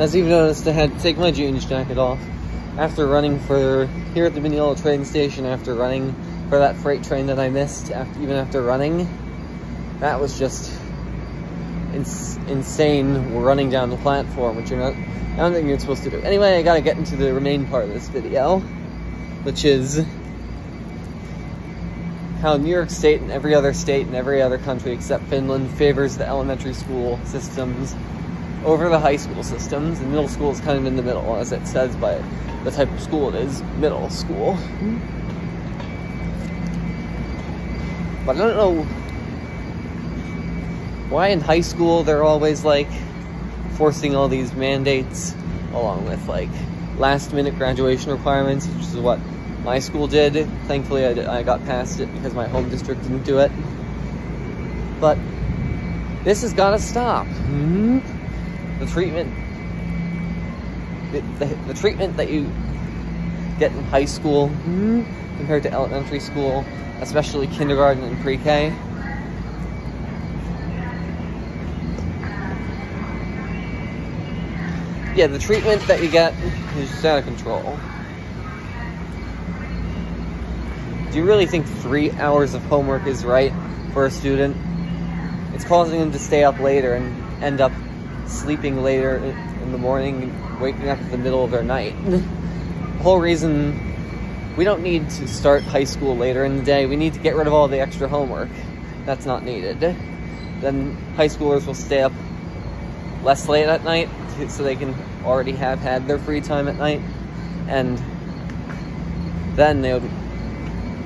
As you've noticed, I had to take my jeans jacket off after running here at the Mineola train station, after running for that freight train that I missed, even after running. That was just insane running down the platform, which I don't think you're supposed to do. Anyway, I gotta get into the remaining part of this video, which is how New York State and every other state and every other country except Finland favors the elementary school systems over the high school systems, and middle school is kind of in the middle, as it says by the type of school it is, middle school. But I don't know why in high school they're always like forcing all these mandates, along with like last-minute graduation requirements, which is what my school did. Thankfully, I got past it because my home district didn't do it. But this has got to stop. The treatment, the treatment that you get in high school compared to elementary school, especially kindergarten and pre-K, yeah, the treatment that you get is just out of control. Do you really think 3 hours of homework is right for a student? It's causing them to stay up later and end up sleeping later in the morning and waking up in the middle of their night. The whole reason we don't need to start high school later in the day, we need to get rid of all the extra homework that's not needed. Then high schoolers will stay up less late at night so they can already have had their free time at night, and then they would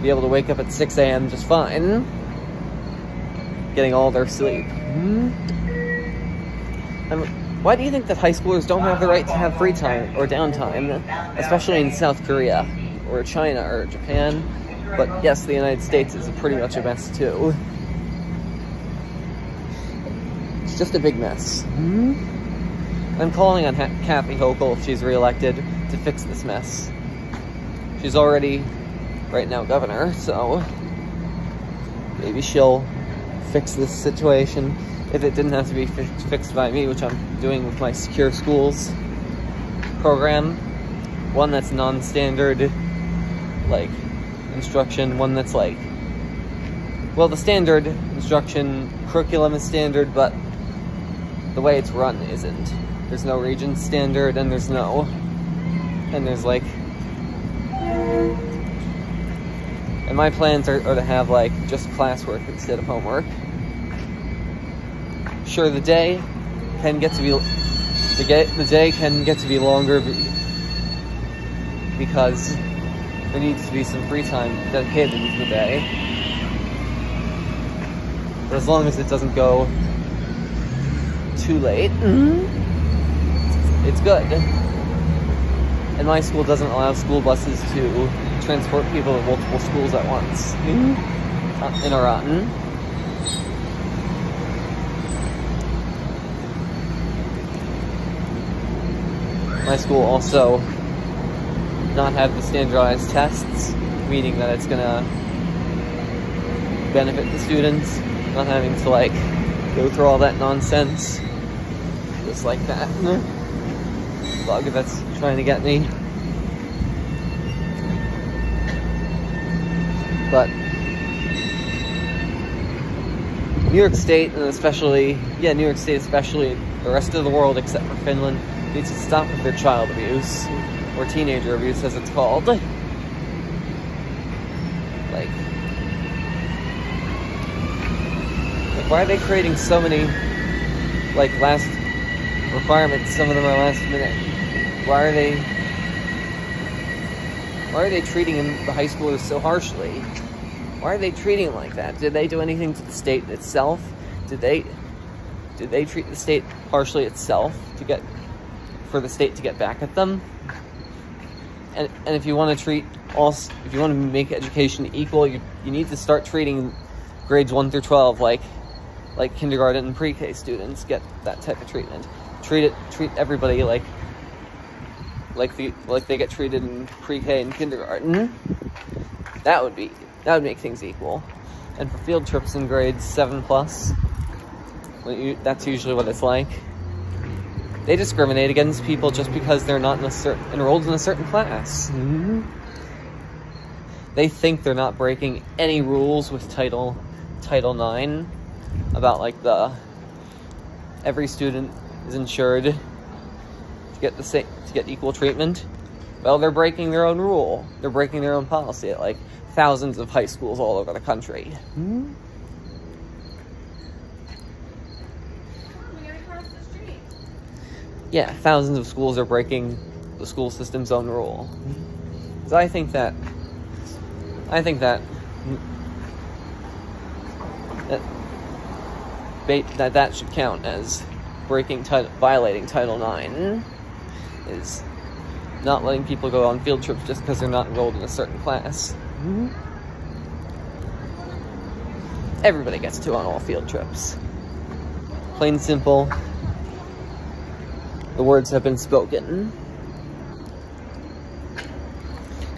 be able to wake up at 6 a.m. just fine, getting all their sleep. Why do you think that high schoolers don't have the right to have free time or downtime, especially in South Korea or China or Japan? But yes, the United States is pretty much a mess too. It's just a big mess. I'm calling on Kathy Hochul, if she's reelected, to fix this mess. She's already, right now, governor, so maybe she'll fix this situation if it didn't have to be fixed by me, which I'm doing with my Secure Schools program. One that's non-standard, like, instruction, one that's like, well, the standard instruction curriculum is standard, but the way it's run isn't. There's no region standard, and there's like, and my plans are to have like just classwork instead of homework. Sure, the day can get to be longer because there needs to be some free time dedicated to the day. But as long as it doesn't go too late, it's good. And my school doesn't allow school buses to transport people to multiple schools at once in Iran. My school also not have the standardized tests, meaning that it's gonna benefit the students, not having to like go through all that nonsense, just like that bug that's trying to get me. But New York State, and especially, New York State especially, the rest of the world except for Finland, needs to stop with their child abuse, or teenager abuse as it's called. Like, why are they creating so many, like, last requirements? Some of them are last minute. Why are they treating the high schoolers so harshly? Why are they treating them like that? Did they do anything to the state itself? Did they treat the state harshly itself for the state to get back at them? And if you want to make education equal, you need to start treating grades 1 through 12 like kindergarten and pre-K students get that type of treatment. Treat everybody like they get treated in pre-K and kindergarten. That would make things equal. And for field trips in grades 7+, that's usually what it's like. They discriminate against people just because they're not enrolled in a certain class. They think they're not breaking any rules with Title IX about like every student is insured to get equal treatment. Well, they're breaking their own rule. They're breaking their own policy at like thousands of high schools all over the country. Yeah, thousands of schools are breaking the school system's own rule. So I think that should count as violating Title IX, is not letting people go on field trips just because they're not enrolled in a certain class. Everybody gets to on all field trips. Plain and simple. The words have been spoken.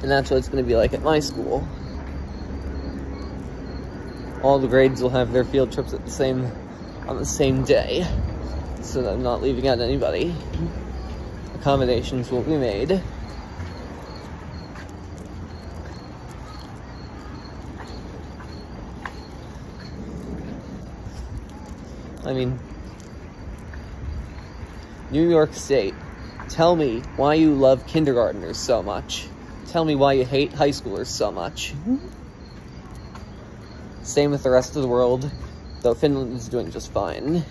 And that's what it's going to be like at my school. All the grades will have their field trips on the same day, so that I'm not leaving out anybody. Accommodations will be made. I mean, New York State, tell me why you love kindergartners so much. Tell me why you hate high schoolers so much. Same with the rest of the world, though Finland is doing just fine.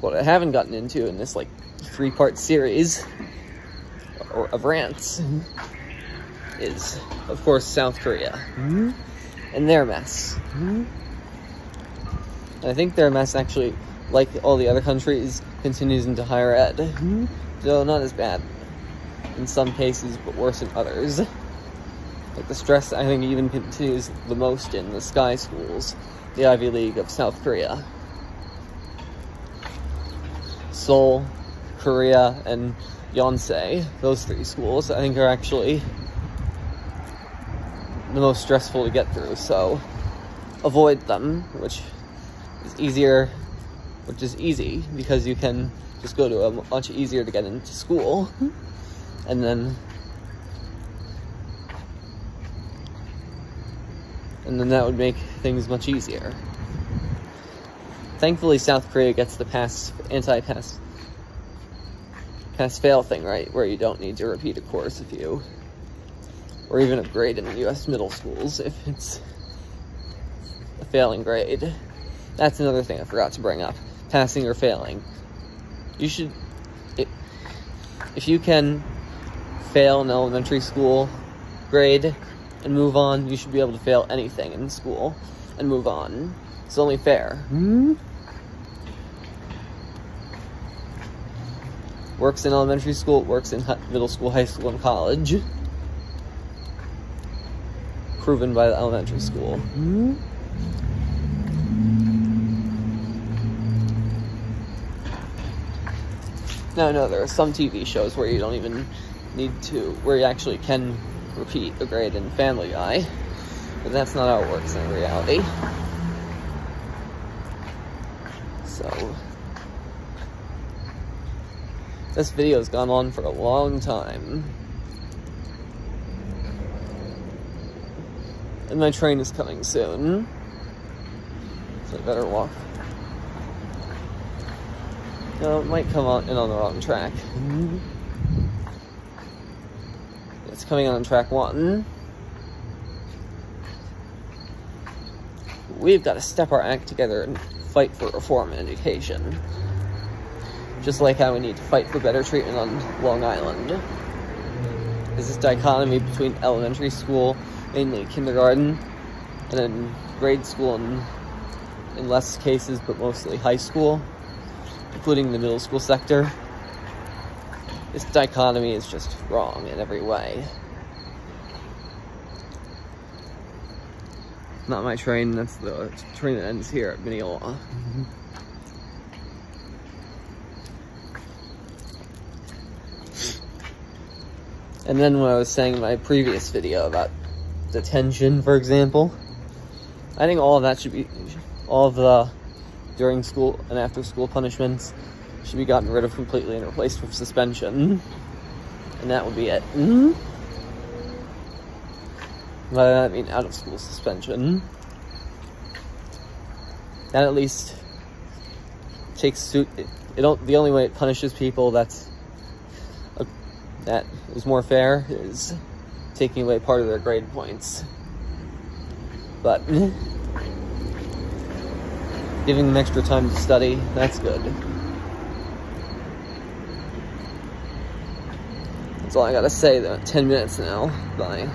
What I haven't gotten into in this, like, 3-part series of rants is, of course, South Korea. And their mess. And I think their mess actually, like all the other countries, continues into higher ed. Though not as bad in some cases, but worse in others. Like the stress, I think, even continues the most in the Sky schools, the Ivy League of South Korea. Seoul, Korea, and Yonsei, those 3 schools, I think are actually the most stressful to get through, so avoid them, which is easy, because you can just go to a much easier to get into school, and then that would make things much easier. Thankfully, South Korea gets the pass-fail thing, right? Where you don't need to repeat a course or even a grade in the U.S. middle schools if it's a failing grade. That's another thing I forgot to bring up. Passing or failing. You should, if you can fail an elementary school grade and move on, you should be able to fail anything in school and move on. It's only fair. Works in elementary school, works in middle school, high school, and college. Proven by the elementary school. Now, I know there are some TV shows where you don't even need to, where you actually can repeat a grade in Family Guy, but that's not how it works in reality. So, this video's gone on for a long time. And my train is coming soon, so I better walk. No, it might come in on the wrong track. It's coming on track 1. We've got to step our act together and fight for reform in education. Just like how we need to fight for better treatment on Long Island. There's this dichotomy between elementary school, mainly kindergarten, and then grade school in less cases, but mostly high school, including the middle school sector. This dichotomy is just wrong in every way. Not my train, that's the train that ends here at Mineola. And then when I was saying in my previous video about detention, for example, I think all of that should be, all of the during school and after school punishments should be gotten rid of completely and replaced with suspension. And that would be it. By that I mean out of school suspension. That at least takes the only way it punishes people that is more fair is taking away part of their grade points. But giving them extra time to study, that's good. That's all I gotta say though. 10 minutes now. Bye.